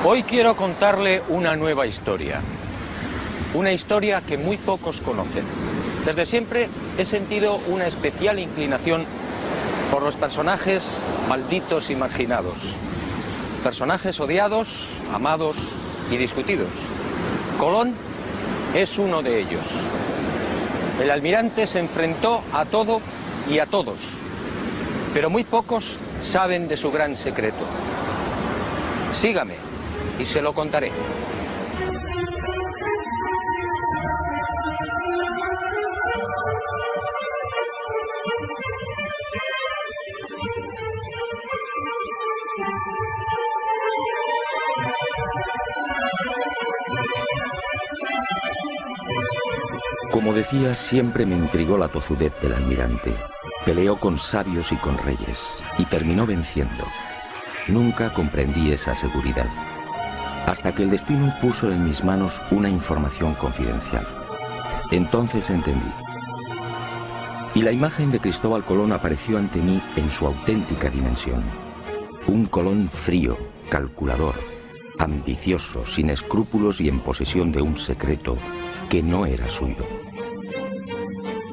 Hoy quiero contarle una nueva historia. Una historia que muy pocos conocen. Desde siempre he sentido una especial inclinación por los personajes malditos y marginados. Personajes odiados, amados y discutidos. Colón es uno de ellos. El almirante se enfrentó a todo y a todos, pero muy pocos saben de su gran secreto. Sígame y se lo contaré. Como decía, siempre me intrigó la tozudez del almirante. Peleó con sabios y con reyes, y terminó venciendo. Nunca comprendí esa seguridad, hasta que el destino puso en mis manos una información confidencial. Entonces entendí. Y la imagen de Cristóbal Colón apareció ante mí en su auténtica dimensión. Un Colón frío, calculador, ambicioso, sin escrúpulos y en posesión de un secreto que no era suyo.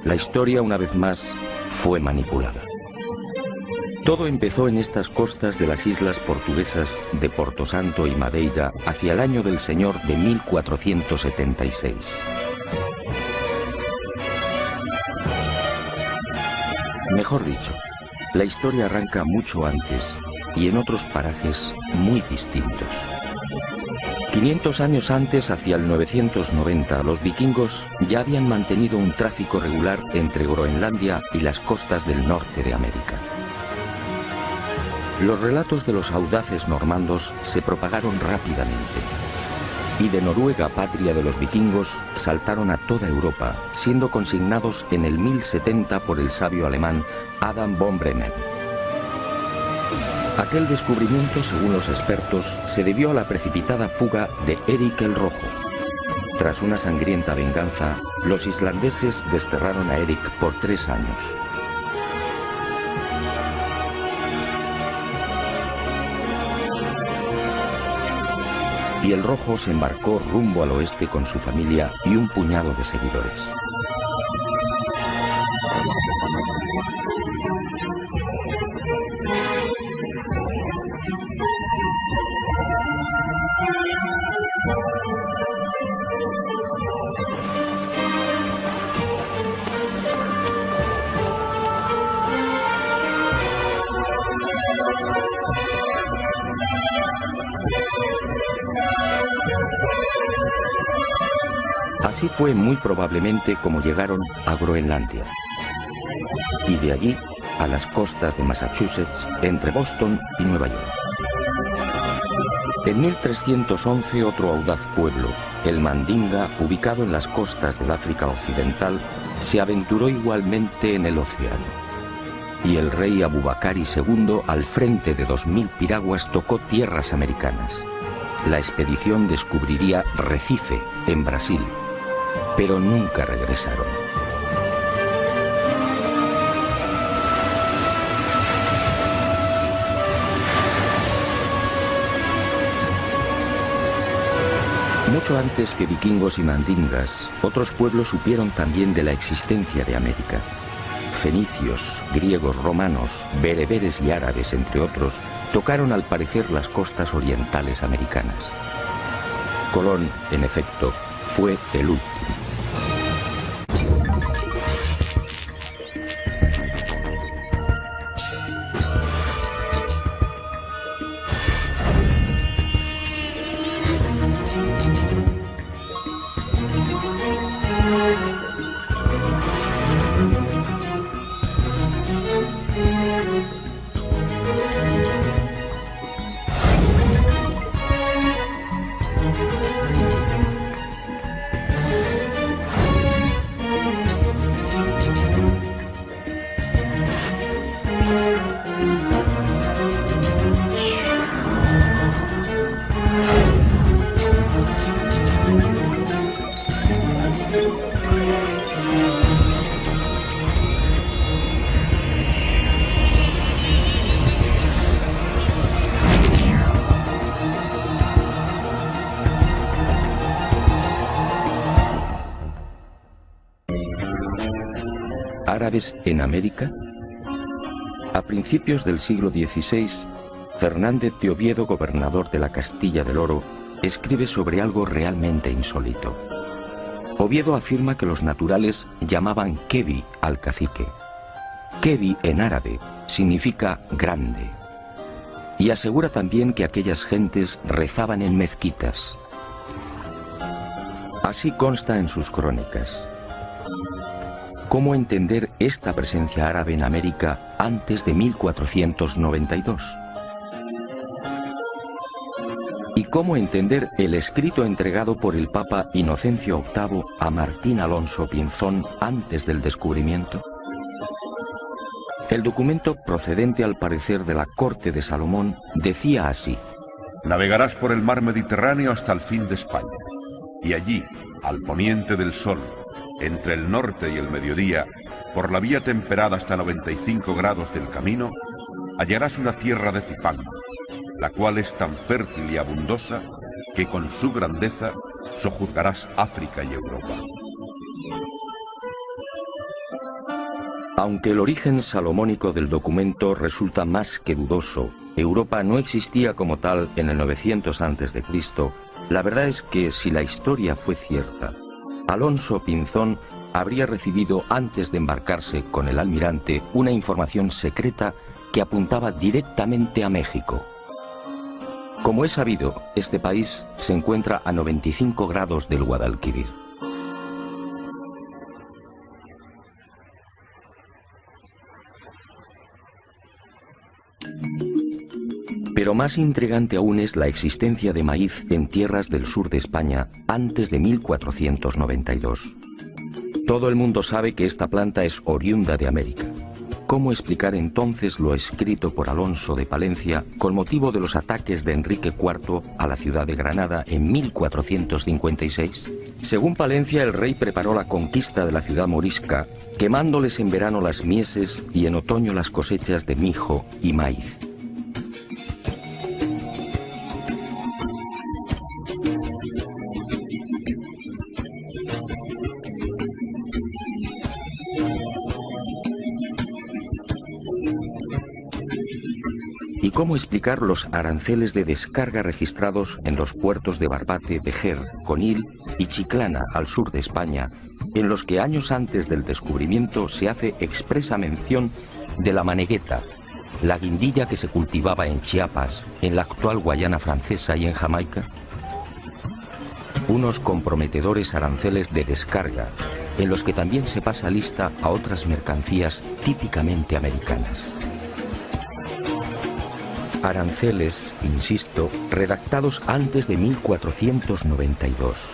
La historia, una vez más, fue manipulada. Todo empezó en estas costas de las islas portuguesas de Porto Santo y Madeira hacia el año del Señor de 1476. Mejor dicho, la historia arranca mucho antes y en otros parajes muy distintos. 500 años antes, hacia el 990, los vikingos ya habían mantenido un tráfico regular entre Groenlandia y las costas del norte de América. Los relatos de los audaces normandos se propagaron rápidamente, y de Noruega, patria de los vikingos, saltaron a toda Europa, siendo consignados en el 1070 por el sabio alemán Adam von Bremen. Aquel descubrimiento, según los expertos, se debió a la precipitada fuga de Eric el Rojo. Tras una sangrienta venganza, los islandeses desterraron a Eric por 3 años. Y el Rojo se embarcó rumbo al oeste con su familia y un puñado de seguidores. Así fue muy probablemente como llegaron a Groenlandia, y de allí a las costas de Massachusetts, entre Boston y Nueva York. En 1311 otro audaz pueblo, el Mandinga, ubicado en las costas del África Occidental, se aventuró igualmente en el océano. Y el rey Abubakari II, al frente de 2000 piraguas, tocó tierras americanas. La expedición descubriría Recife, en Brasil, pero nunca regresaron. Mucho antes que vikingos y mandingas, otros pueblos supieron también de la existencia de América. Fenicios, griegos, romanos, bereberes y árabes, entre otros, tocaron al parecer las costas orientales americanas. Colón, en efecto, fue el último. árabes en América? A principios del siglo XVI, Fernández de Oviedo, gobernador de la Castilla del Oro, escribe sobre algo realmente insólito. Oviedo afirma que los naturales llamaban Kebi al cacique. Kebi en árabe significa grande. Y asegura también que aquellas gentes rezaban en mezquitas. Así consta en sus crónicas. ¿Cómo entender esta presencia árabe en América antes de 1492? ¿Y cómo entender el escrito entregado por el Papa Inocencio VIII a Martín Alonso Pinzón antes del descubrimiento? El documento, procedente al parecer de la corte de Salomón, decía así: navegarás por el mar Mediterráneo hasta el fin de España, y allí, al poniente del sol, entre el norte y el mediodía, por la vía temperada hasta 95 grados del camino, hallarás una tierra de Cipán, la cual es tan fértil y abundosa que con su grandeza sojuzgarás África y Europa. Aunque el origen salomónico del documento resulta más que dudoso, Europa no existía como tal en el 900 a.C., la verdad es que si la historia fue cierta, Alonso Pinzón habría recibido antes de embarcarse con el almirante una información secreta que apuntaba directamente a México. Como es sabido, este país se encuentra a 95 grados del Guadalquivir. Pero más intrigante aún es la existencia de maíz en tierras del sur de España antes de 1492. Todo el mundo sabe que esta planta es oriunda de América. ¿Cómo explicar entonces lo escrito por Alonso de Palencia con motivo de los ataques de Enrique IV a la ciudad de Granada en 1456? Según Palencia, el rey preparó la conquista de la ciudad morisca, quemándoles en verano las mieses y en otoño las cosechas de mijo y maíz. ¿Y cómo explicar los aranceles de descarga registrados en los puertos de Barbate, Vejer, Conil y Chiclana, al sur de España, en los que años antes del descubrimiento se hace expresa mención de la manegueta, la guindilla que se cultivaba en Chiapas, en la actual Guayana Francesa y en Jamaica? Unos comprometedores aranceles de descarga, en los que también se pasa lista a otras mercancías típicamente americanas. Aranceles, insisto, redactados antes de 1492.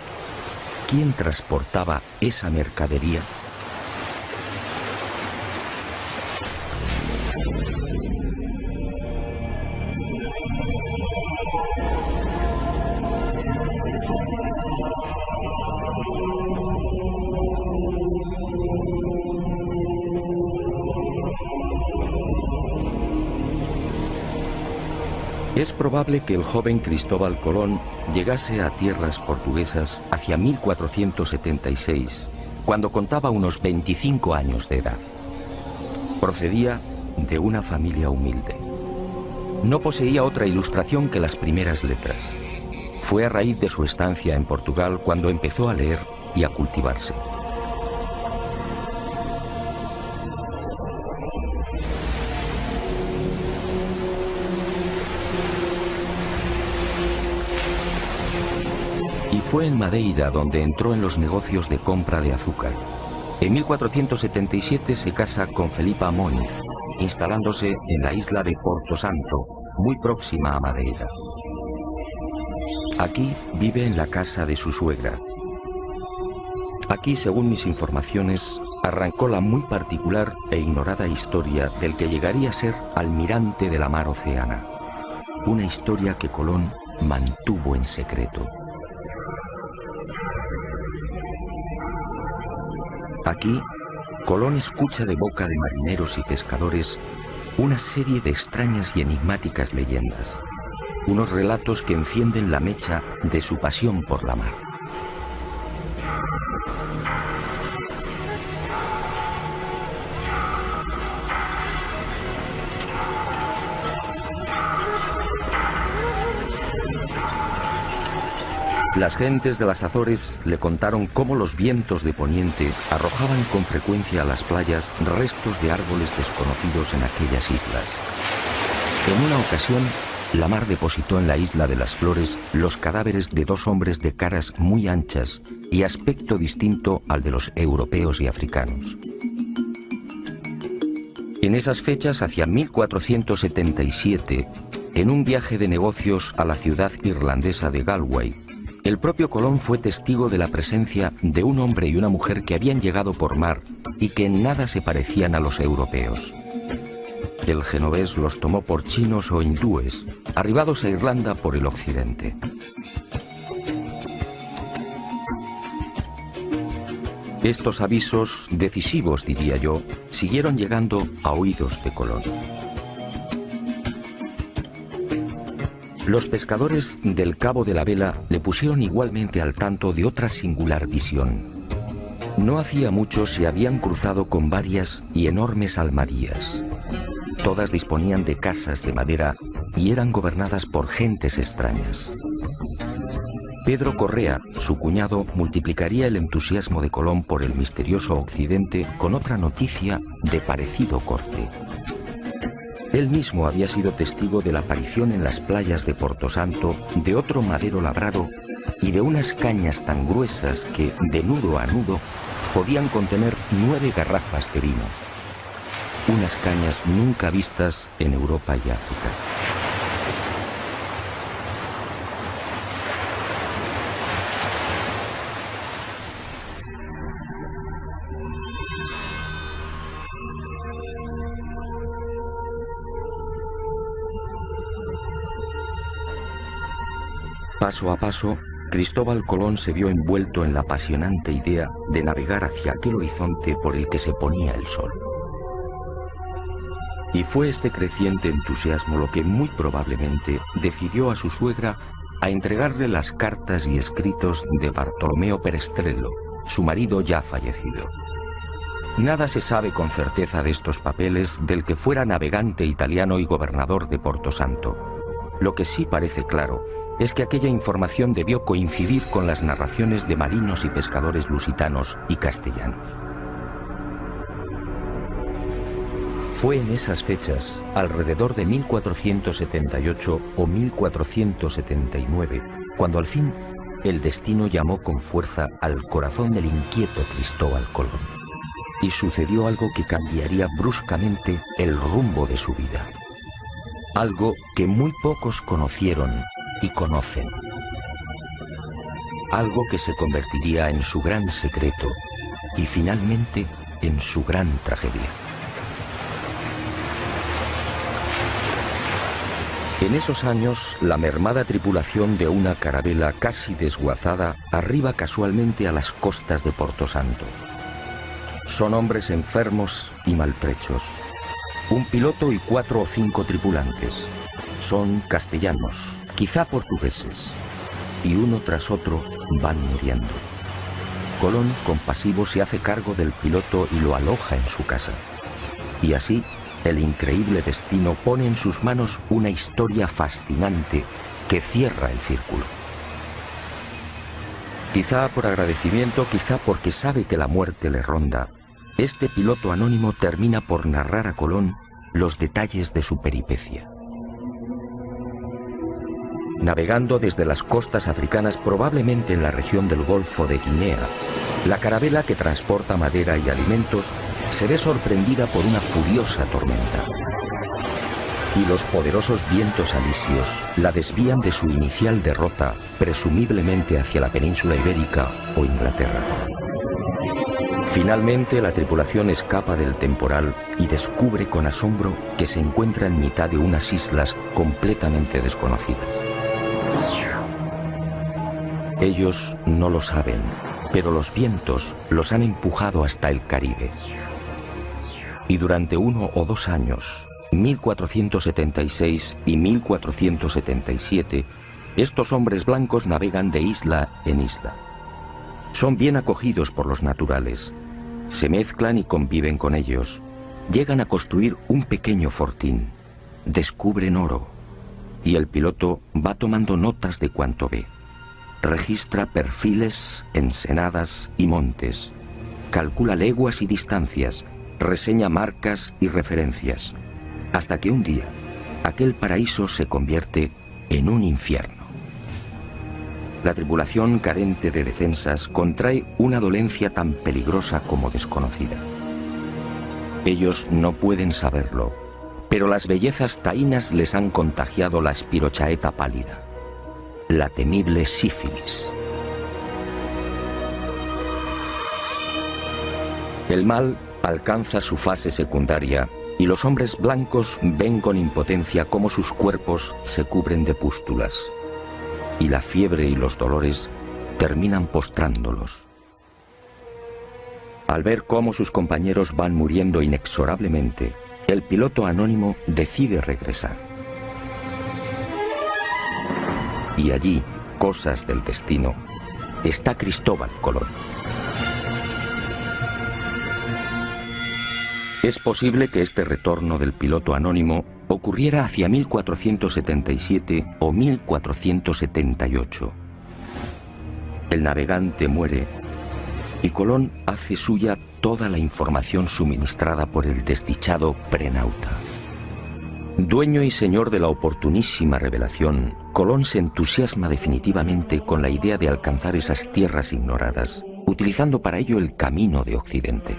¿Quién transportaba esa mercadería? Es probable que el joven Cristóbal Colón llegase a tierras portuguesas hacia 1476, cuando contaba unos 25 años de edad. Procedía de una familia humilde. No poseía otra ilustración que las primeras letras. Fue a raíz de su estancia en Portugal cuando empezó a leer y a cultivarse. Y fue en Madeira donde entró en los negocios de compra de azúcar. En 1477 se casa con Felipa Moniz, instalándose en la isla de Porto Santo, muy próxima a Madeira. Aquí vive en la casa de su suegra. Aquí, según mis informaciones, arrancó la muy particular e ignorada historia del que llegaría a ser almirante de la mar Oceana. Una historia que Colón mantuvo en secreto. Aquí, Colón escucha de boca de marineros y pescadores una serie de extrañas y enigmáticas leyendas, unos relatos que encienden la mecha de su pasión por la mar. Las gentes de las Azores le contaron cómo los vientos de poniente arrojaban con frecuencia a las playas restos de árboles desconocidos en aquellas islas. En una ocasión, la mar depositó en la isla de las Flores los cadáveres de 2 hombres de caras muy anchas y aspecto distinto al de los europeos y africanos. En esas fechas, hacia 1477, en un viaje de negocios a la ciudad irlandesa de Galway, el propio Colón fue testigo de la presencia de un hombre y una mujer que habían llegado por mar y que en nada se parecían a los europeos. El genovés los tomó por chinos o hindúes, arribados a Irlanda por el occidente. Estos avisos, decisivos diría yo, siguieron llegando a oídos de Colón. Los pescadores del Cabo de la Vela le pusieron igualmente al tanto de otra singular visión. No hacía mucho se habían cruzado con varias y enormes almadías. Todas disponían de casas de madera y eran gobernadas por gentes extrañas. Pedro Correa, su cuñado, multiplicaría el entusiasmo de Colón por el misterioso occidente con otra noticia de parecido corte. Él mismo había sido testigo de la aparición en las playas de Porto Santo de otro madero labrado y de unas cañas tan gruesas que, de nudo a nudo, podían contener 9 garrafas de vino. Unas cañas nunca vistas en Europa y África. Paso a paso, Cristóbal Colón se vio envuelto en la apasionante idea de navegar hacia aquel horizonte por el que se ponía el sol. Y fue este creciente entusiasmo lo que muy probablemente decidió a su suegra a entregarle las cartas y escritos de Bartolomeo Perestrello, su marido ya fallecido. Nada se sabe con certeza de estos papeles del que fuera navegante italiano y gobernador de Porto Santo. Lo que sí parece claro es que aquella información debió coincidir con las narraciones de marinos y pescadores lusitanos y castellanos. Fue en esas fechas, alrededor de 1478 o 1479, cuando al fin el destino llamó con fuerza al corazón del inquieto Cristóbal Colón. Y sucedió algo que cambiaría bruscamente el rumbo de su vida. Algo que muy pocos conocieron y conocen. Algo que se convertiría en su gran secreto y finalmente en su gran tragedia. En esos años, la mermada tripulación de una carabela casi desguazada arriba casualmente a las costas de Porto Santo. Son hombres enfermos y maltrechos. Un piloto y 4 o 5 tripulantes. Son castellanos, quizá portugueses. Y uno tras otro van muriendo. Colón, compasivo, se hace cargo del piloto y lo aloja en su casa. Y así, el increíble destino pone en sus manos una historia fascinante que cierra el círculo. Quizá por agradecimiento, quizá porque sabe que la muerte le ronda, este piloto anónimo termina por narrar a Colón los detalles de su peripecia. Navegando desde las costas africanas, probablemente en la región del Golfo de Guinea, la carabela que transporta madera y alimentos se ve sorprendida por una furiosa tormenta. Y los poderosos vientos alisios la desvían de su inicial derrota, presumiblemente hacia la península ibérica o Inglaterra. Finalmente, la tripulación escapa del temporal y descubre con asombro que se encuentra en mitad de unas islas completamente desconocidas. Ellos no lo saben, pero los vientos los han empujado hasta el Caribe. Y durante 1 o 2 años, 1476 y 1477, estos hombres blancos navegan de isla en isla. Son bien acogidos por los naturales, se mezclan y conviven con ellos, llegan a construir un pequeño fortín, descubren oro, y el piloto va tomando notas de cuanto ve. registra perfiles, ensenadas y montes, calcula leguas y distancias, reseña marcas y referencias, hasta que un día aquel paraíso se convierte en un infierno. La tripulación, carente de defensas, contrae una dolencia tan peligrosa como desconocida. Ellos no pueden saberlo, pero las bellezas taínas les han contagiado la espirochaeta pálida, la temible sífilis. El mal alcanza su fase secundaria y los hombres blancos ven con impotencia cómo sus cuerpos se cubren de pústulas, y la fiebre y los dolores terminan postrándolos. Al ver cómo sus compañeros van muriendo inexorablemente, el piloto anónimo decide regresar. Y allí, cosas del destino, está Cristóbal Colón. Es posible que este retorno del piloto anónimo ocurriera hacia 1477 o 1478. El navegante muere y Colón hace suya toda la información suministrada por el desdichado prenauta. Dueño y señor de la oportunísima revelación, Colón se entusiasma definitivamente con la idea de alcanzar esas tierras ignoradas, utilizando para ello el camino de Occidente.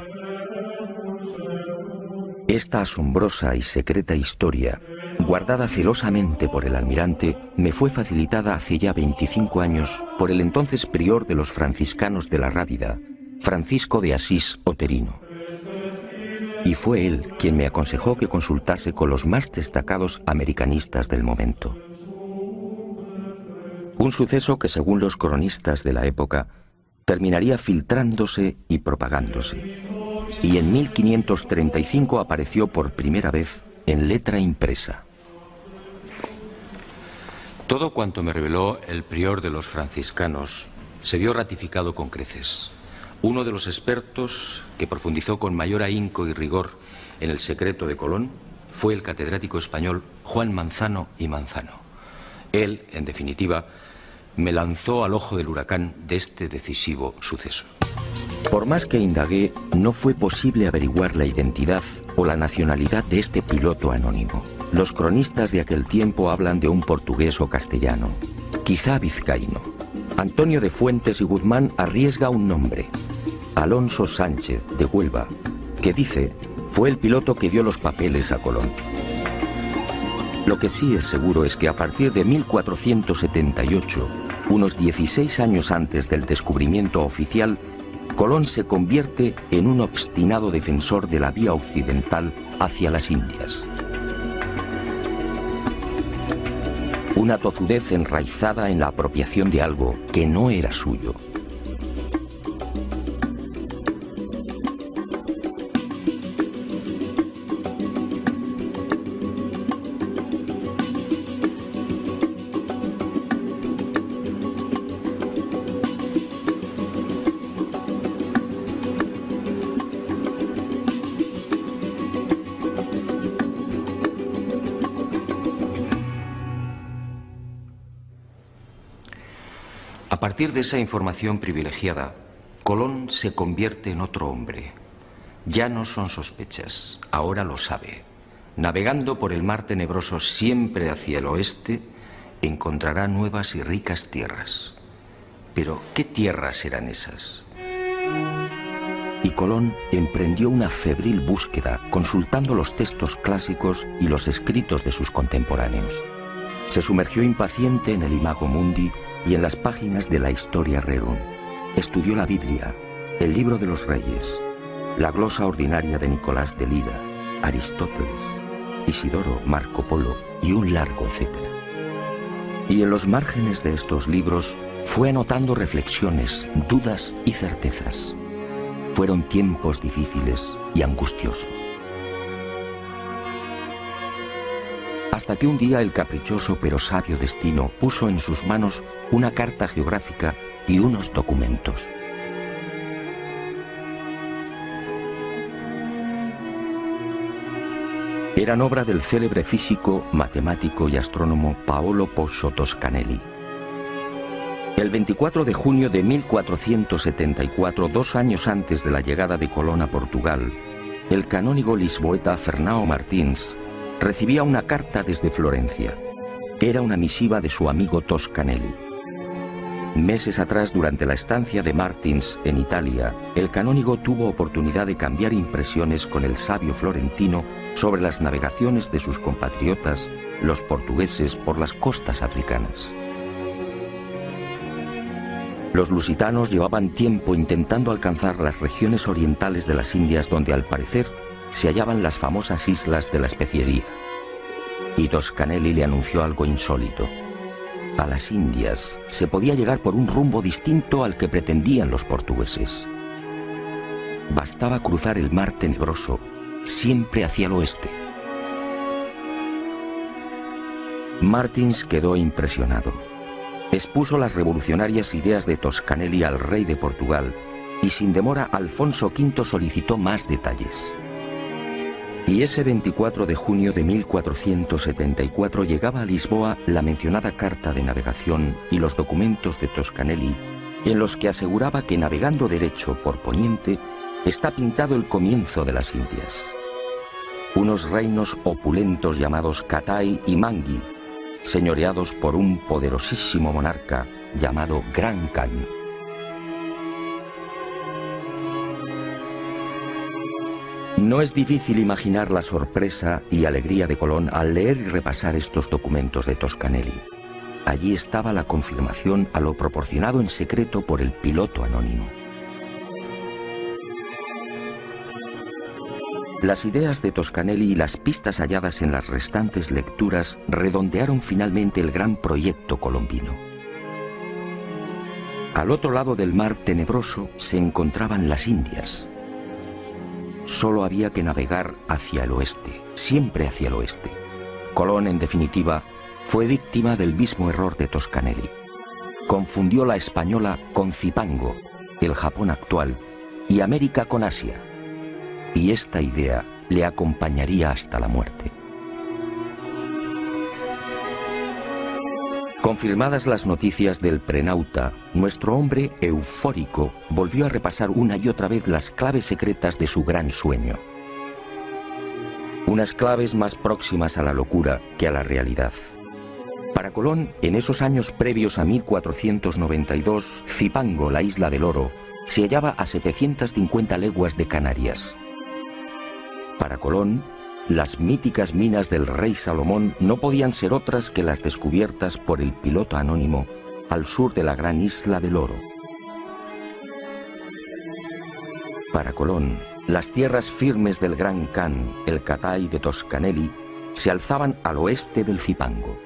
Esta asombrosa y secreta historia, guardada celosamente por el almirante, me fue facilitada hace ya 25 años por el entonces prior de los franciscanos de la Rábida, Francisco de Asís Oterino. Y fue él quien me aconsejó que consultase con los más destacados americanistas del momento. Un suceso que, según los cronistas de la época, terminaría filtrándose y propagándose. Y en 1535 apareció por primera vez en letra impresa. Todo cuanto me reveló el prior de los franciscanos se vio ratificado con creces. Uno de los expertos que profundizó con mayor ahínco y rigor en el secreto de Colón fue el catedrático español Juan Manzano y Manzano. Él, en definitiva, me lanzó al ojo del huracán de este decisivo suceso. Por más que indagué, no fue posible averiguar la identidad o la nacionalidad de este piloto anónimo. Los cronistas de aquel tiempo hablan de un portugués o castellano, quizá vizcaíno. Antonio de Fuentes y Guzmán arriesga un nombre, Alonso Sánchez de Huelva, que dice fue el piloto que dio los papeles a Colón. Lo que sí es seguro es que a partir de 1478, unos 16 años antes del descubrimiento oficial, Colón se convierte en un obstinado defensor de la vía occidental hacia las Indias. Una tozudez enraizada en la apropiación de algo que no era suyo. A partir de esa información privilegiada, Colón se convierte en otro hombre. Ya no son sospechas, ahora lo sabe. Navegando por el mar tenebroso siempre hacia el oeste, encontrará nuevas y ricas tierras. Pero, ¿qué tierras eran esas? Y Colón emprendió una febril búsqueda, consultando los textos clásicos y los escritos de sus contemporáneos. Se sumergió impaciente en el Imago Mundi y en las páginas de la Historia Rerum. Estudió la Biblia, el Libro de los Reyes, la glosa ordinaria de Nicolás de Lira, Aristóteles, Isidoro, Marco Polo y un largo etcétera. Y en los márgenes de estos libros fue anotando reflexiones, dudas y certezas. Fueron tiempos difíciles y angustiosos. Hasta que un día el caprichoso pero sabio destino puso en sus manos una carta geográfica y unos documentos. Eran obra del célebre físico, matemático y astrónomo Paolo Pozzo Toscanelli. El 24 de junio de 1474, 2 años antes de la llegada de Colón a Portugal, el canónigo lisboeta Fernão Martins recibía una carta desde Florencia. Era una misiva de su amigo Toscanelli. Meses atrás, durante la estancia de Martins en Italia, el canónigo tuvo oportunidad de cambiar impresiones con el sabio florentino sobre las navegaciones de sus compatriotas, los portugueses, por las costas africanas. Los lusitanos llevaban tiempo intentando alcanzar las regiones orientales de las Indias, donde al parecer se hallaban las famosas islas de la especiería. Y Toscanelli le anunció algo insólito. A las Indias se podía llegar por un rumbo distinto al que pretendían los portugueses. Bastaba cruzar el mar tenebroso, siempre hacia el oeste. Martins quedó impresionado. Expuso las revolucionarias ideas de Toscanelli al rey de Portugal y sin demora Alfonso V solicitó más detalles. Y ese 24 de junio de 1474 llegaba a Lisboa la mencionada carta de navegación y los documentos de Toscanelli, en los que aseguraba que navegando derecho por poniente está pintado el comienzo de las Indias. Unos reinos opulentos llamados Catai y Mangui, señoreados por un poderosísimo monarca llamado Gran Khan. No es difícil imaginar la sorpresa y alegría de Colón al leer y repasar estos documentos de Toscanelli. Allí estaba la confirmación a lo proporcionado en secreto por el piloto anónimo. Las ideas de Toscanelli y las pistas halladas en las restantes lecturas redondearon finalmente el gran proyecto colombino. Al otro lado del mar tenebroso se encontraban las Indias. Solo había que navegar hacia el oeste, siempre hacia el oeste. Colón, en definitiva, fue víctima del mismo error de Toscanelli. Confundió la española con Zipango, el Japón actual, y América con Asia. Y esta idea le acompañaría hasta la muerte. Confirmadas las noticias del prenauta, nuestro hombre eufórico volvió a repasar una y otra vez las claves secretas de su gran sueño. Unas claves más próximas a la locura que a la realidad. Para Colón, en esos años previos a 1492, Zipango, la isla del oro, se hallaba a 750 leguas de Canarias. Para Colón, las míticas minas del rey Salomón no podían ser otras que las descubiertas por el piloto anónimo al sur de la gran isla del oro. Para Colón, las tierras firmes del Gran Khan, el Catai de Toscanelli, se alzaban al oeste del Zipango,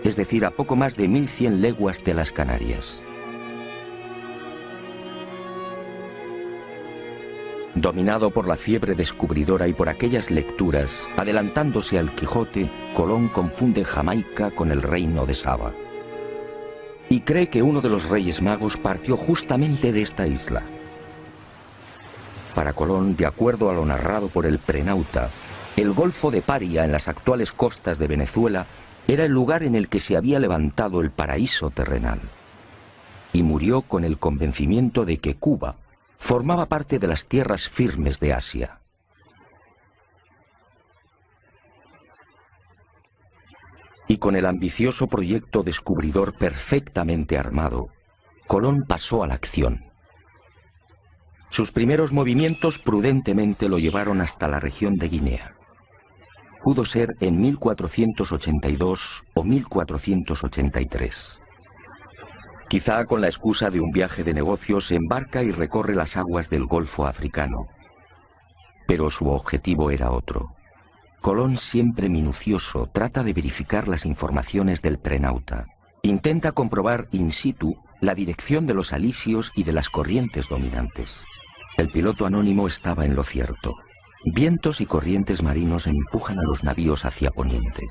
es decir, a poco más de 1100 leguas de las Canarias. Dominado por la fiebre descubridora y por aquellas lecturas, adelantándose al Quijote, Colón confunde Jamaica con el reino de Saba. Y cree que uno de los reyes magos partió justamente de esta isla. Para Colón, de acuerdo a lo narrado por el prenauta, el Golfo de Paria, en las actuales costas de Venezuela, era el lugar en el que se había levantado el paraíso terrenal. Y murió con el convencimiento de que Cuba formaba parte de las tierras firmes de Asia. Y con el ambicioso proyecto descubridor perfectamente armado, Colón pasó a la acción. Sus primeros movimientos prudentemente lo llevaron hasta la región de Guinea. Pudo ser en 1482 o 1483. Quizá con la excusa de un viaje de negocios se embarca y recorre las aguas del Golfo africano. Pero su objetivo era otro. Colón, siempre minucioso, trata de verificar las informaciones del prenauta. Intenta comprobar in situ la dirección de los alisios y de las corrientes dominantes. El piloto anónimo estaba en lo cierto. Vientos y corrientes marinos empujan a los navíos hacia poniente.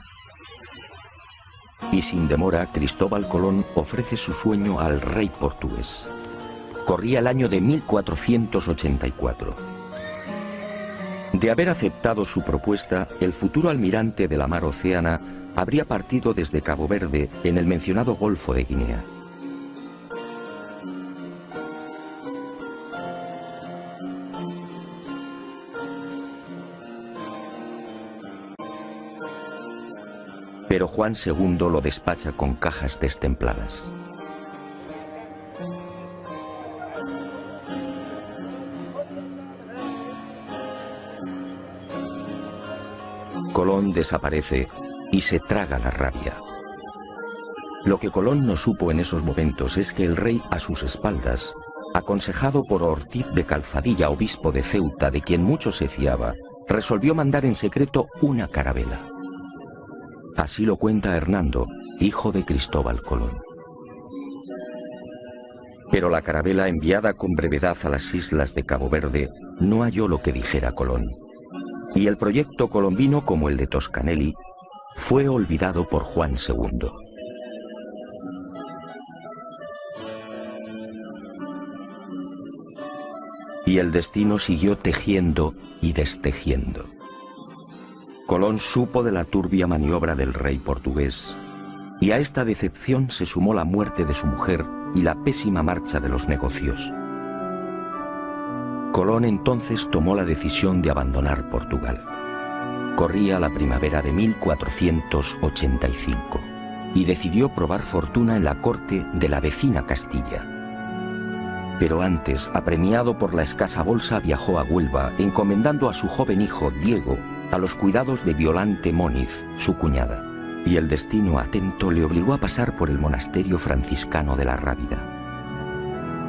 Y sin demora, Cristóbal Colón ofrece su sueño al rey portugués. Corría el año de 1484. De haber aceptado su propuesta, el futuro almirante de la mar Océana habría partido desde Cabo Verde en el mencionado Golfo de Guinea. Pero Juan II lo despacha con cajas destempladas. Colón desaparece y se traga la rabia. Lo que Colón no supo en esos momentos es que el rey a sus espaldas, aconsejado por Ortiz de Calzadilla, obispo de Ceuta, de quien mucho se fiaba, resolvió mandar en secreto una carabela. Así lo cuenta Hernando, hijo de Cristóbal Colón. Pero la carabela enviada con brevedad a las islas de Cabo Verde no halló lo que dijera Colón. Y el proyecto colombino, como el de Toscanelli, fue olvidado por Juan II. Y el destino siguió tejiendo y destejiendo. Colón supo de la turbia maniobra del rey portugués, y a esta decepción se sumó la muerte de su mujer y la pésima marcha de los negocios. Colón entonces tomó la decisión de abandonar Portugal. Corría la primavera de 1485 y decidió probar fortuna en la corte de la vecina Castilla. Pero antes, apremiado por la escasa bolsa, viajó a Huelva, encomendando a su joven hijo, Diego, a los cuidados de Violante Móniz, su cuñada. Y el destino atento le obligó a pasar por el monasterio franciscano de la Rábida.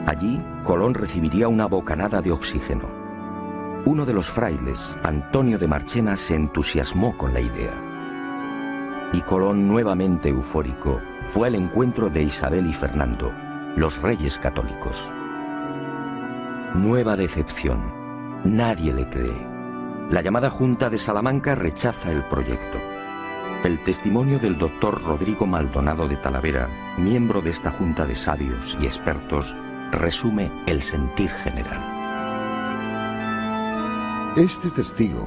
Allí, Colón recibiría una bocanada de oxígeno. Uno de los frailes, Antonio de Marchena, se entusiasmó con la idea. Y Colón, nuevamente eufórico, fue al encuentro de Isabel y Fernando, los reyes católicos. Nueva decepción. Nadie le cree. La llamada Junta de Salamanca rechaza el proyecto. El testimonio del doctor Rodrigo Maldonado de Talavera, miembro de esta junta de sabios y expertos, resume el sentir general. Este testigo,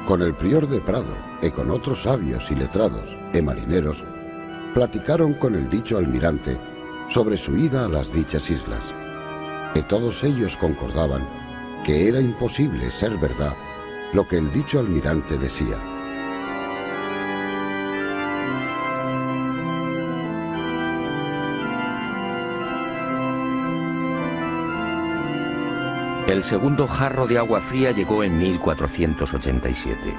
con el prior de Prado y con otros sabios y letrados y marineros, platicaron con el dicho almirante sobre su ida a las dichas islas, y todos ellos concordaban que era imposible ser verdad lo que el dicho almirante decía. El segundo jarro de agua fría llegó en 1487.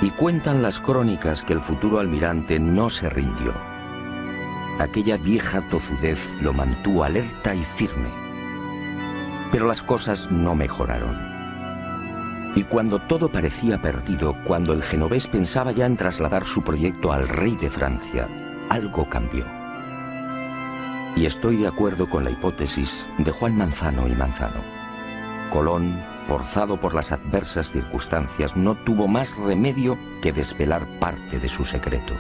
Y cuentan las crónicas que el futuro almirante no se rindió. Aquella vieja tozudez lo mantuvo alerta y firme. Pero las cosas no mejoraron. Y cuando todo parecía perdido, cuando el genovés pensaba ya en trasladar su proyecto al rey de Francia, algo cambió. Y estoy de acuerdo con la hipótesis de Juan Manzano y Manzano. Colón, forzado por las adversas circunstancias, no tuvo más remedio que desvelar parte de su secreto.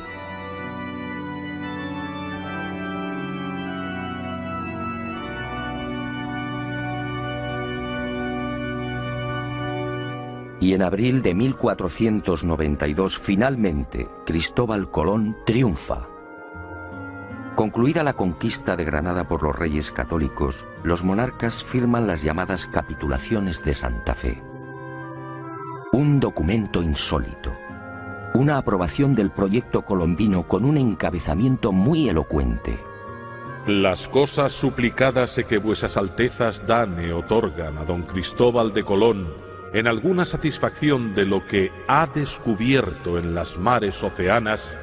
Y en abril de 1492, finalmente, Cristóbal Colón triunfa. Concluida la conquista de Granada por los reyes católicos, los monarcas firman las llamadas capitulaciones de Santa Fe. Un documento insólito, una aprobación del proyecto colombino con un encabezamiento muy elocuente. Las cosas suplicadas que vuesas altezas dan e otorgan a don Cristóbal de Colón en alguna satisfacción de lo que ha descubierto en las mares oceanas,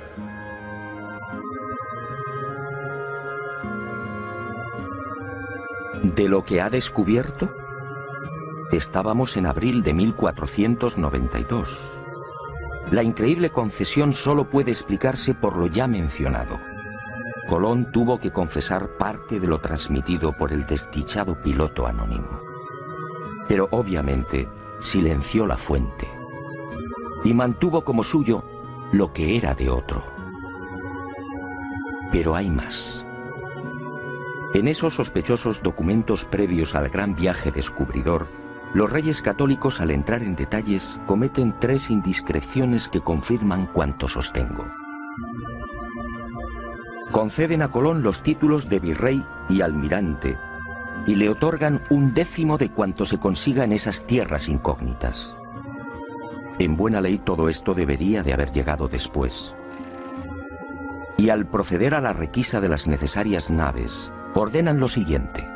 ¿de lo que ha descubierto? Estábamos en abril de 1492. La increíble concesión solo puede explicarse por lo ya mencionado. Colón tuvo que confesar parte de lo transmitido por el desdichado piloto anónimo. Pero obviamente silenció la fuente y mantuvo como suyo lo que era de otro. Pero hay más. En esos sospechosos documentos previos al gran viaje descubridor, los reyes católicos, al entrar en detalles, cometen 3 indiscreciones que confirman cuanto sostengo. Conceden a Colón los títulos de virrey y almirante y le otorgan 1/10 de cuanto se consiga en esas tierras incógnitas. En buena ley todo esto debería de haber llegado después. Y al proceder a la requisa de las necesarias naves, ordenan lo siguiente: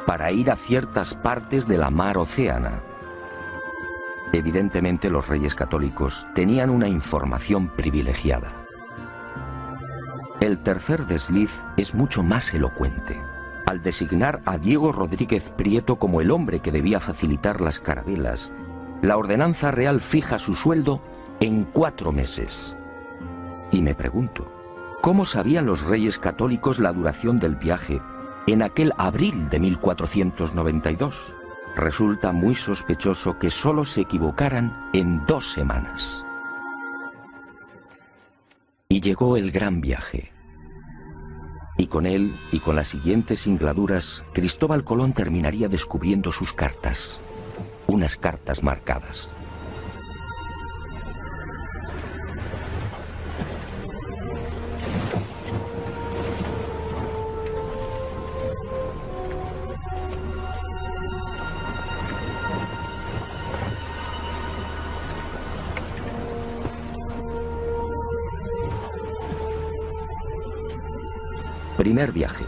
para ir a ciertas partes de la mar Océana. Evidentemente los reyes católicos tenían una información privilegiada. El tercer desliz es mucho más elocuente. Al designar a Diego Rodríguez Prieto como el hombre que debía facilitar las carabelas, la ordenanza real fija su sueldo en 4 meses. Y me pregunto, ¿cómo sabían los reyes católicos la duración del viaje en aquel abril de 1492? Resulta muy sospechoso que solo se equivocaran en 2 semanas. Y llegó el gran viaje. Y con él, y con las siguientes singladuras, Cristóbal Colón terminaría descubriendo sus cartas. Unas cartas marcadas. Primer viaje.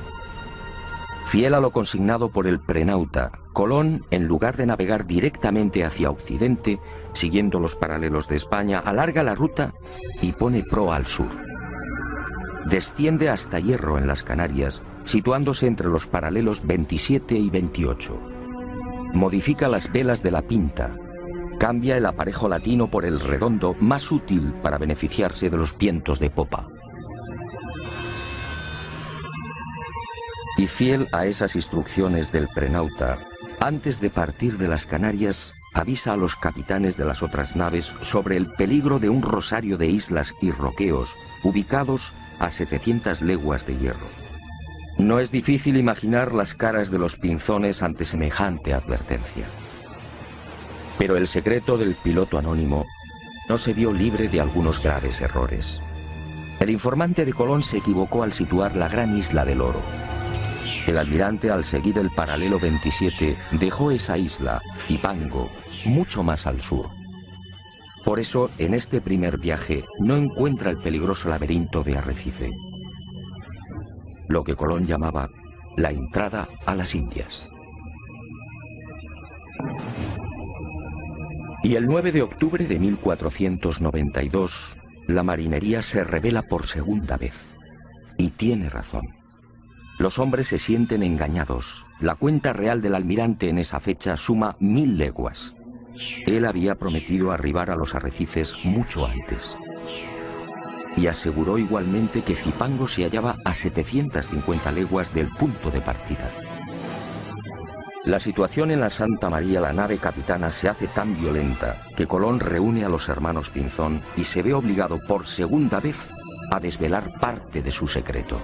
Fiel a lo consignado por el prenauta, Colón, en lugar de navegar directamente hacia Occidente, siguiendo los paralelos de España, alarga la ruta y pone proa al sur. Desciende hasta Hierro, en las Canarias, situándose entre los paralelos 27 y 28. Modifica las velas de la Pinta. Cambia el aparejo latino por el redondo, más útil para beneficiarse de los vientos de popa. Y fiel a esas instrucciones del prenauta, antes de partir de las Canarias, avisa a los capitanes de las otras naves sobre el peligro de un rosario de islas y roqueos ubicados a 700 leguas de Hierro. No es difícil imaginar las caras de los pinzones ante semejante advertencia. Pero el secreto del piloto anónimo no se vio libre de algunos graves errores. El informante de Colón se equivocó al situar la gran isla del Oro. El almirante, al seguir el paralelo 27, dejó esa isla, Zipango, mucho más al sur. Por eso, en este primer viaje, no encuentra el peligroso laberinto de Arrecife, lo que Colón llamaba la entrada a las Indias. Y el 9 de octubre de 1492, la marinería se revela por segunda vez. Y tiene razón. Los hombres se sienten engañados. La cuenta real del almirante en esa fecha suma 1000 leguas. Él había prometido arribar a los arrecifes mucho antes. Y aseguró igualmente que Zipango se hallaba a 750 leguas del punto de partida. La situación en la Santa María, la nave capitana, se hace tan violenta que Colón reúne a los hermanos Pinzón y se ve obligado por segunda vez a desvelar parte de su secreto.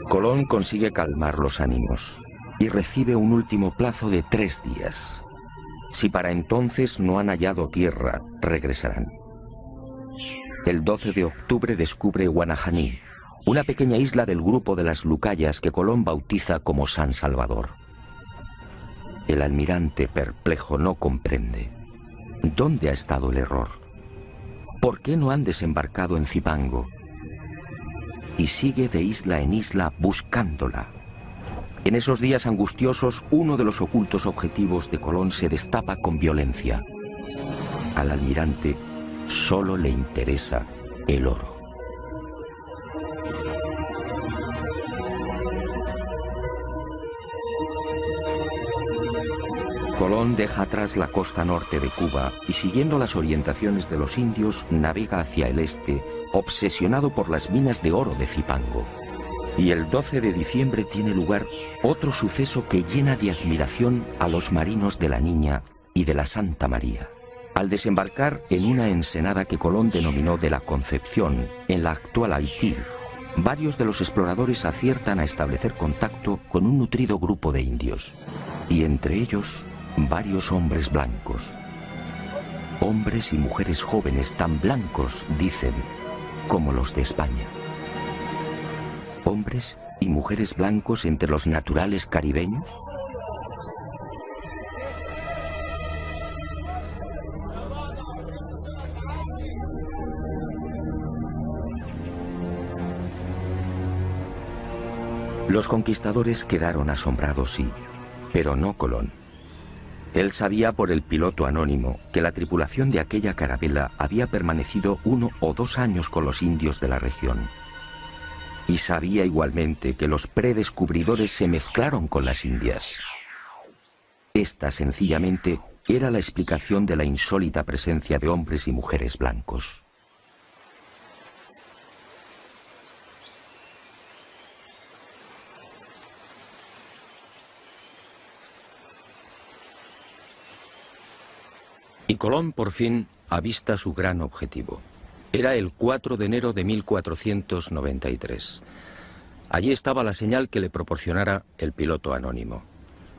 Colón consigue calmar los ánimos y recibe un último plazo de 3 días. Si para entonces no han hallado tierra, regresarán. El 12 de octubre descubre Guanajaní, una pequeña isla del grupo de las Lucayas que Colón bautiza como San Salvador. El almirante, perplejo, no comprende. ¿Dónde ha estado el error? ¿Por qué no han desembarcado en Zipango? Y sigue de isla en isla buscándola. En esos días angustiosos, uno de los ocultos objetivos de Colón se destapa con violencia. Al almirante solo le interesa el oro. Colón deja atrás la costa norte de Cuba y, siguiendo las orientaciones de los indios, navega hacia el este, obsesionado por las minas de oro de Zipango. Y el 12 de diciembre tiene lugar otro suceso que llena de admiración a los marinos de la Niña y de la Santa María. Al desembarcar en una ensenada que Colón denominó de la Concepción, en la actual Haití, varios de los exploradores aciertan a establecer contacto con un nutrido grupo de indios, y entre ellos varios hombres blancos. Hombres y mujeres jóvenes tan blancos, dicen, como los de España. Hombres y mujeres blancos entre los naturales caribeños. Los conquistadores quedaron asombrados, sí, pero no Colón. Él sabía por el piloto anónimo que la tripulación de aquella carabela había permanecido 1 o 2 años con los indios de la región. Y sabía igualmente que los predescubridores se mezclaron con las indias. Esta, sencillamente, era la explicación de la insólita presencia de hombres y mujeres blancos. Y Colón por fin avista su gran objetivo. Era el 4 de enero de 1493. Allí estaba la señal que le proporcionara el piloto anónimo.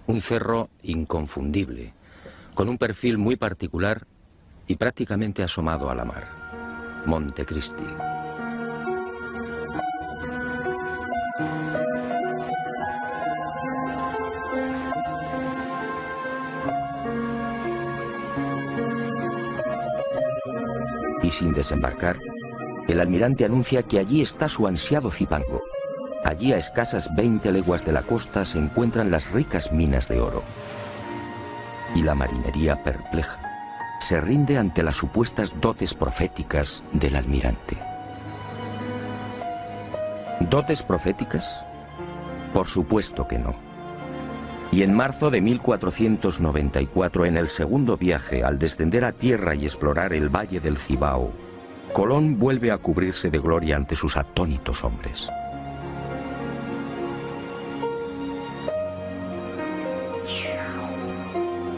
Un cerro inconfundible, con un perfil muy particular y prácticamente asomado a la mar. Montecristi. Y sin desembarcar, el almirante anuncia que allí está su ansiado Zipango. Allí, a escasas 20 leguas de la costa, se encuentran las ricas minas de oro. Y la marinería, perpleja, se rinde ante las supuestas dotes proféticas del almirante. ¿Dotes proféticas? Por supuesto que no. Y en marzo de 1494, en el segundo viaje, al descender a tierra y explorar el valle del Cibao, Colón vuelve a cubrirse de gloria ante sus atónitos hombres.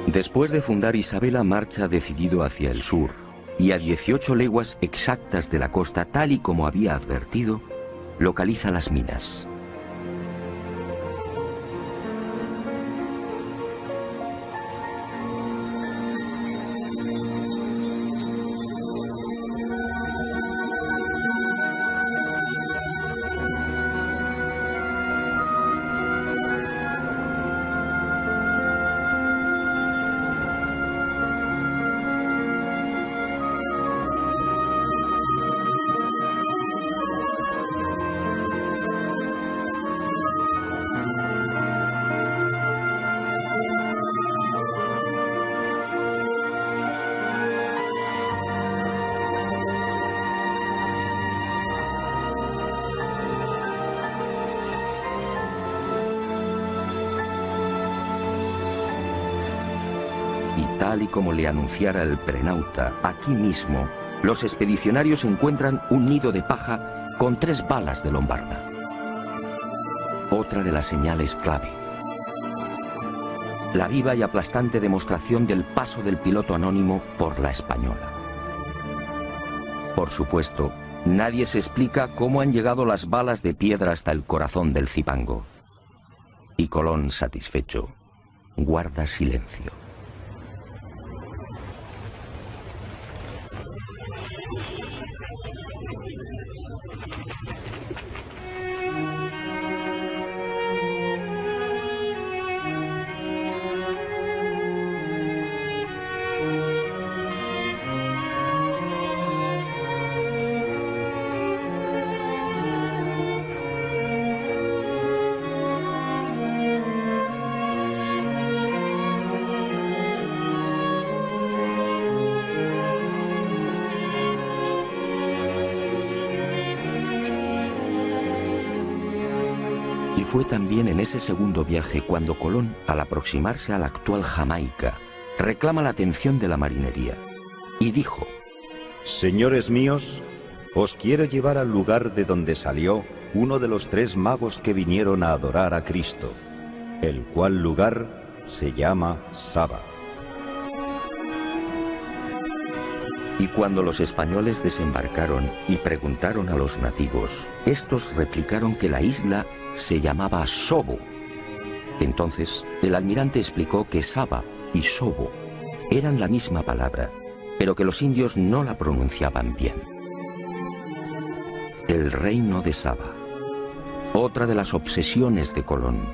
Después de fundar Isabela, marcha decidido hacia el sur, y a 18 leguas exactas de la costa, tal y como había advertido, localiza las minas. Tal y como le anunciara el prenauta, aquí mismo, los expedicionarios encuentran un nido de paja con 3 balas de lombarda. Otra de las señales clave. La viva y aplastante demostración del paso del piloto anónimo por la Española. Por supuesto, nadie se explica cómo han llegado las balas de piedra hasta el corazón del Zipango. Y Colón, satisfecho, guarda silencio. Fue también en ese segundo viaje cuando Colón, al aproximarse a la actual Jamaica, reclama la atención de la marinería y dijo: Señores míos, os quiero llevar al lugar de donde salió uno de los 3 magos que vinieron a adorar a Cristo, el cual lugar se llama Saba. Y cuando los españoles desembarcaron y preguntaron a los nativos, estos replicaron que la isla se llamaba Sobo. Entonces, el almirante explicó que Saba y Sobo eran la misma palabra, pero que los indios no la pronunciaban bien. El reino de Saba, otra de las obsesiones de Colón.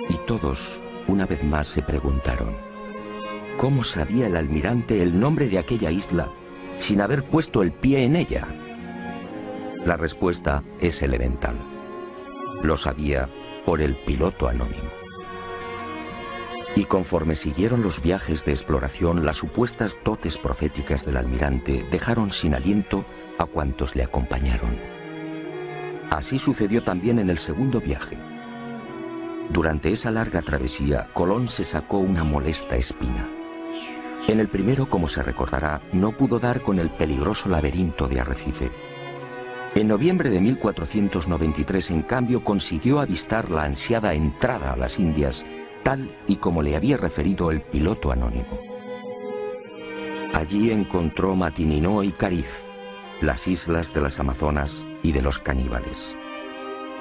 Y todos, una vez más, se preguntaron, ¿cómo sabía el almirante el nombre de aquella isla sin haber puesto el pie en ella? La respuesta es elemental. Lo sabía por el piloto anónimo. Y conforme siguieron los viajes de exploración, las supuestas dotes proféticas del almirante dejaron sin aliento a cuantos le acompañaron. Así sucedió también en el segundo viaje. Durante esa larga travesía, Colón se sacó una molesta espina. En el primero, como se recordará, no pudo dar con el peligroso laberinto de Arrecife. En noviembre de 1493, en cambio, consiguió avistar la ansiada entrada a las Indias, tal y como le había referido el piloto anónimo. Allí encontró Matininó y Cariz, las islas de las Amazonas y de los caníbales,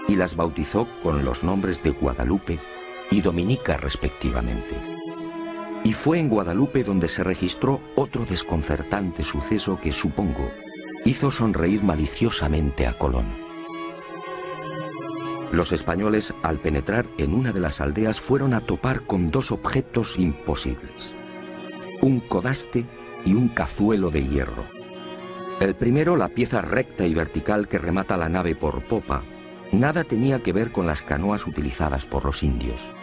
y las bautizó con los nombres de Guadalupe y Dominica respectivamente. Y fue en Guadalupe donde se registró otro desconcertante suceso que, supongo, hizo sonreír maliciosamente a Colón. Los españoles, al penetrar en una de las aldeas, fueron a topar con dos objetos imposibles: un codaste y un cazuelo de hierro. El primero, la pieza recta y vertical que remata la nave por popa, nada tenía que ver con las canoas utilizadas por los indios.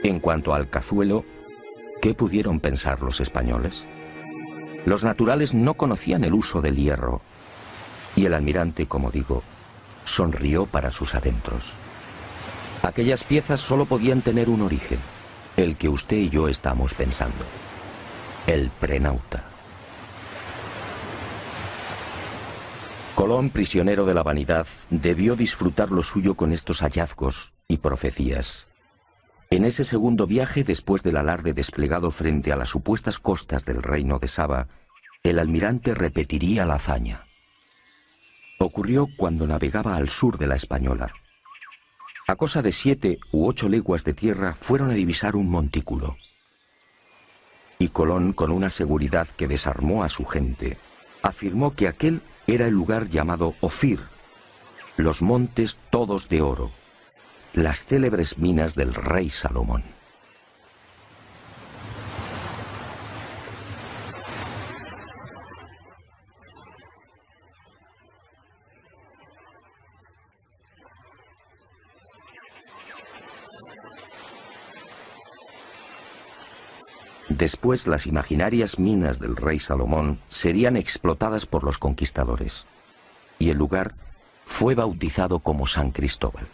En cuanto al cazuelo, ¿qué pudieron pensar los españoles? Los naturales no conocían el uso del hierro, y el almirante, como digo, sonrió para sus adentros. Aquellas piezas solo podían tener un origen, el que usted y yo estamos pensando: el prenauta. Colón, prisionero de la vanidad, debió disfrutar lo suyo con estos hallazgos y profecías. En ese segundo viaje, después del alarde desplegado frente a las supuestas costas del reino de Saba, el almirante repetiría la hazaña. Ocurrió cuando navegaba al sur de la Española. A cosa de 7 u 8 leguas de tierra fueron a divisar un montículo. Y Colón, con una seguridad que desarmó a su gente, afirmó que aquel era el lugar llamado Ofir, los montes todos de oro, las célebres minas del rey Salomón. Después, las imaginarias minas del rey Salomón serían explotadas por los conquistadores, y el lugar fue bautizado como San Cristóbal.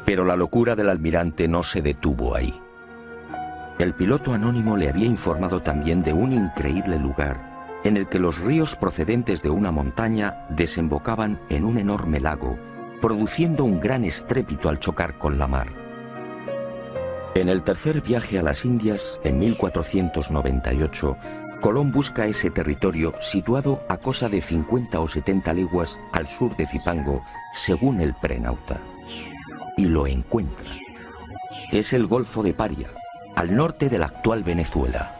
Pero la locura del almirante no se detuvo ahí. El piloto anónimo le había informado también de un increíble lugar en el que los ríos procedentes de una montaña desembocaban en un enorme lago, produciendo un gran estrépito al chocar con la mar. En el tercer viaje a las Indias, en 1498, Colón busca ese territorio situado a cosa de 50 o 70 leguas al sur de Zipango, según el prenauta. Y lo encuentra. Es el Golfo de Paria, al norte de la actual Venezuela.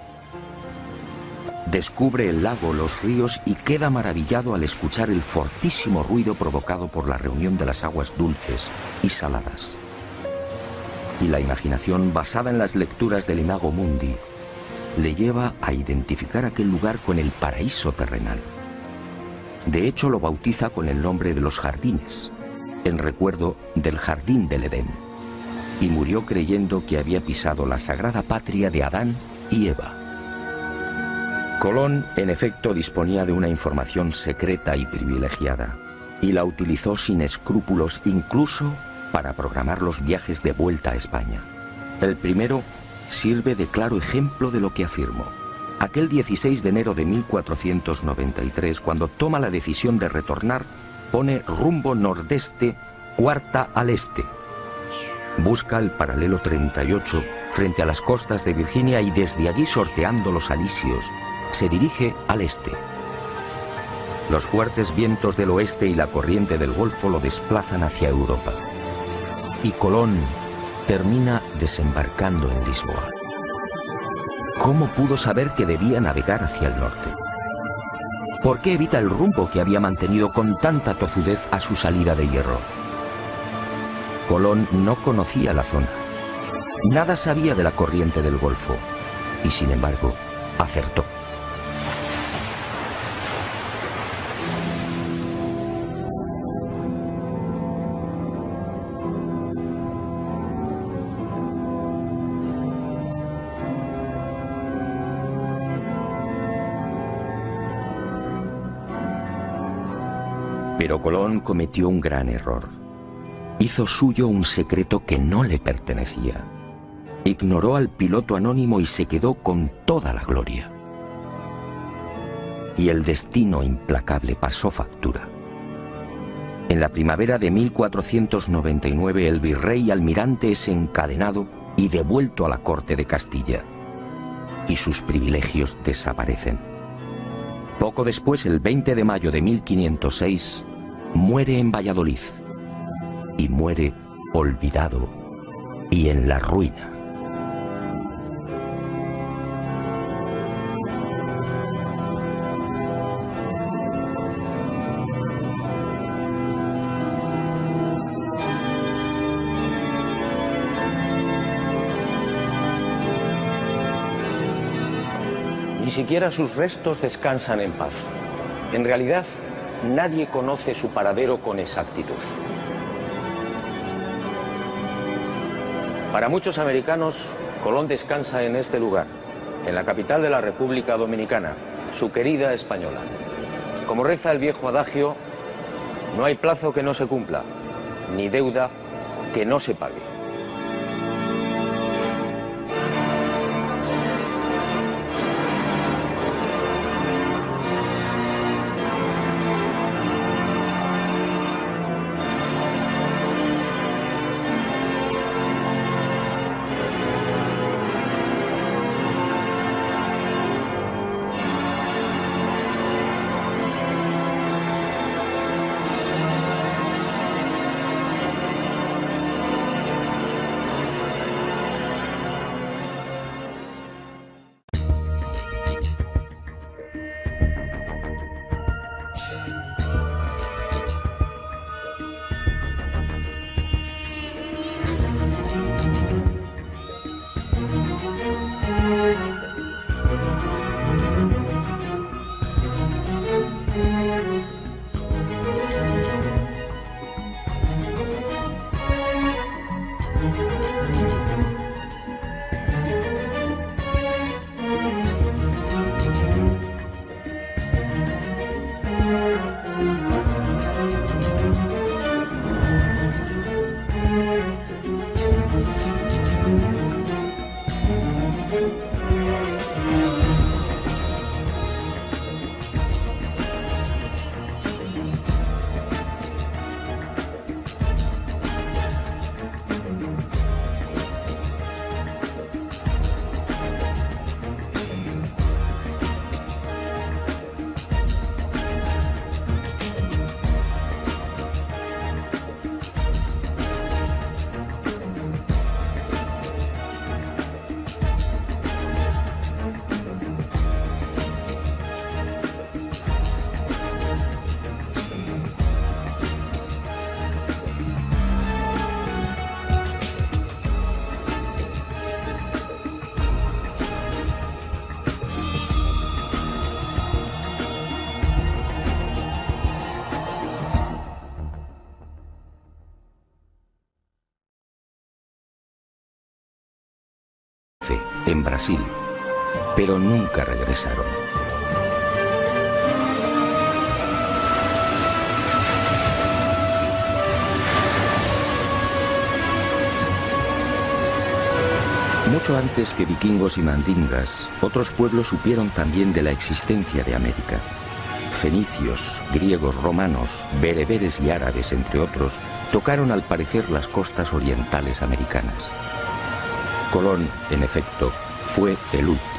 Descubre el lago, los ríos y queda maravillado al escuchar el fortísimo ruido provocado por la reunión de las aguas dulces y saladas. Y la imaginación, basada en las lecturas del Imago Mundi, le lleva a identificar aquel lugar con el paraíso terrenal. De hecho, lo bautiza con el nombre de los jardines, en recuerdo del jardín del Edén, y murió creyendo que había pisado la sagrada patria de Adán y Eva. Colón, en efecto, disponía de una información secreta y privilegiada, y la utilizó sin escrúpulos incluso para programar los viajes de vuelta a España. El primero sirve de claro ejemplo de lo que afirmo. Aquel 16 de enero de 1493, cuando toma la decisión de retornar, pone rumbo nordeste, cuarta al este. Busca el paralelo 38 frente a las costas de Virginia y desde allí, sorteando los alisios, se dirige al este. Los fuertes vientos del oeste y la corriente del Golfo lo desplazan hacia Europa. Y Colón termina desembarcando en Lisboa. ¿Cómo pudo saber que debía navegar hacia el norte? ¿Por qué evita el rumbo que había mantenido con tanta tozudez a su salida de Hierro? Colón no conocía la zona. Nada sabía de la corriente del Golfo. Y sin embargo, acertó. Pero Colón cometió un gran error. Hizo suyo un secreto que no le pertenecía. Ignoró al piloto anónimo y se quedó con toda la gloria. Y el destino implacable pasó factura. En la primavera de 1499 el virrey almirante es encadenado y devuelto a la corte de Castilla. Y sus privilegios desaparecen. Poco después, el 20 de mayo de 1506, muere en Valladolid. Y muere olvidado y en la ruina. Ni siquiera sus restos descansan en paz. En realidad, nadie conoce su paradero con exactitud. Para muchos americanos, Colón descansa en este lugar, en la capital de la República Dominicana, su querida Española. Como reza el viejo adagio, no hay plazo que no se cumpla, ni deuda que no se pague. En Brasil, pero nunca regresaron. Mucho antes que vikingos y mandingas, otros pueblos supieron también de la existencia de América. Fenicios, griegos, romanos, bereberes y árabes, entre otros, tocaron al parecer las costas orientales americanas. Colón, en efecto, fue el último.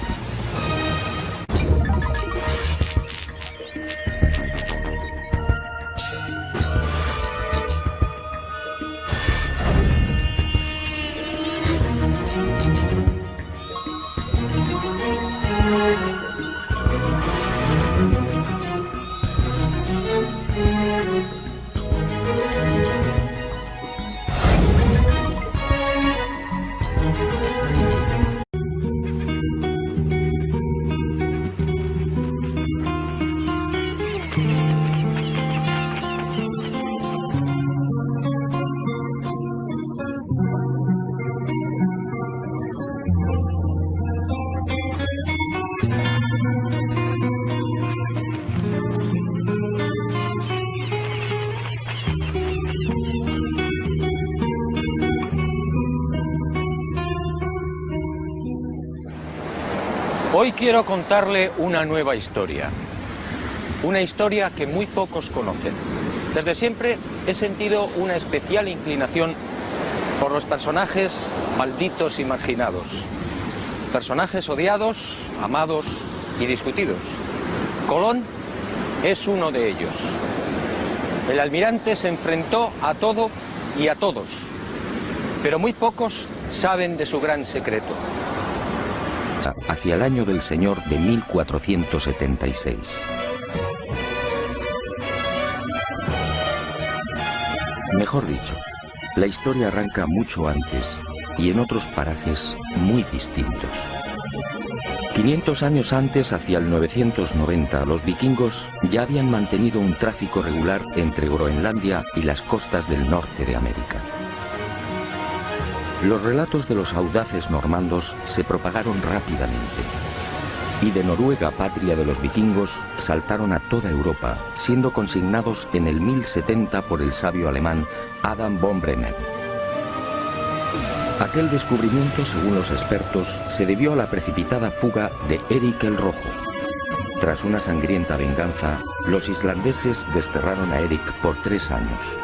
Hoy quiero contarle una nueva historia. Una historia que muy pocos conocen. Desde siempre he sentido una especial inclinación por los personajes malditos y marginados. Personajes odiados, amados y discutidos. Colón es uno de ellos. El almirante se enfrentó a todo y a todos, pero muy pocos saben de su gran secreto. Hacia el año del Señor de 1476. Mejor dicho, la historia arranca mucho antes y en otros parajes muy distintos. 500 años antes, hacia el 990, los vikingos ya habían mantenido un tráfico regular entre Groenlandia y las costas del norte de América. Los relatos de los audaces normandos se propagaron rápidamente y de Noruega, patria de los vikingos, saltaron a toda Europa, siendo consignados en el 1070 por el sabio alemán Adam von Bremen. Aquel descubrimiento, según los expertos, se debió a la precipitada fuga de Erik el Rojo. Tras una sangrienta venganza, los islandeses desterraron a Erik por 3 años.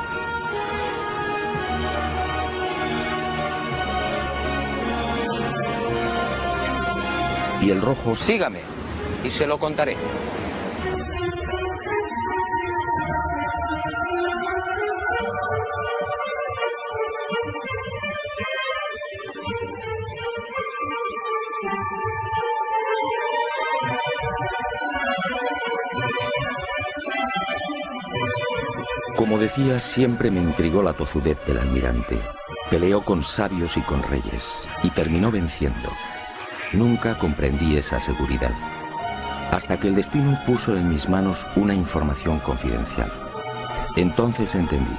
Y el Rojo... Sígame y se lo contaré. Como decía, siempre me intrigó la tozudez del almirante. Peleó con sabios y con reyes, y terminó venciendo. Nunca comprendí esa seguridad, hasta que el destino puso en mis manos una información confidencial. Entonces entendí.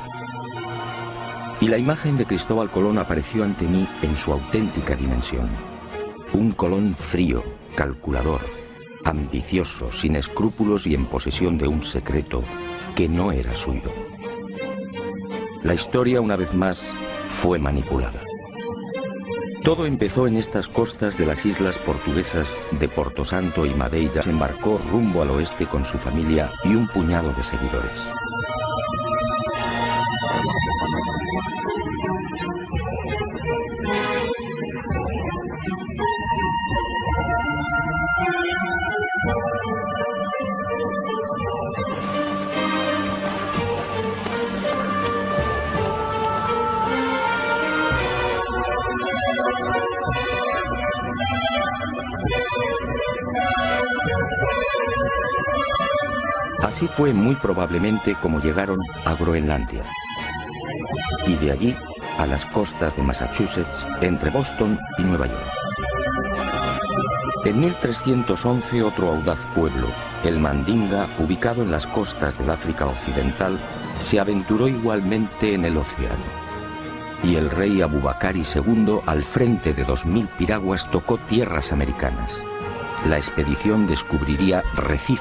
Y la imagen de Cristóbal Colón apareció ante mí en su auténtica dimensión. Un Colón frío, calculador, ambicioso, sin escrúpulos y en posesión de un secreto que no era suyo. La historia, una vez más, fue manipulada. Todo empezó en estas costas de las islas portuguesas de Porto Santo y Madeira. Se embarcó rumbo al oeste con su familia y un puñado de seguidores. Así fue muy probablemente como llegaron a Groenlandia y de allí a las costas de Massachusetts, entre Boston y Nueva York. En 1311 otro audaz pueblo, el Mandinga, ubicado en las costas del África Occidental, se aventuró igualmente en el océano. Y el rey Abubakari II, al frente de 2000 piraguas, tocó tierras americanas. La expedición descubriría Recife,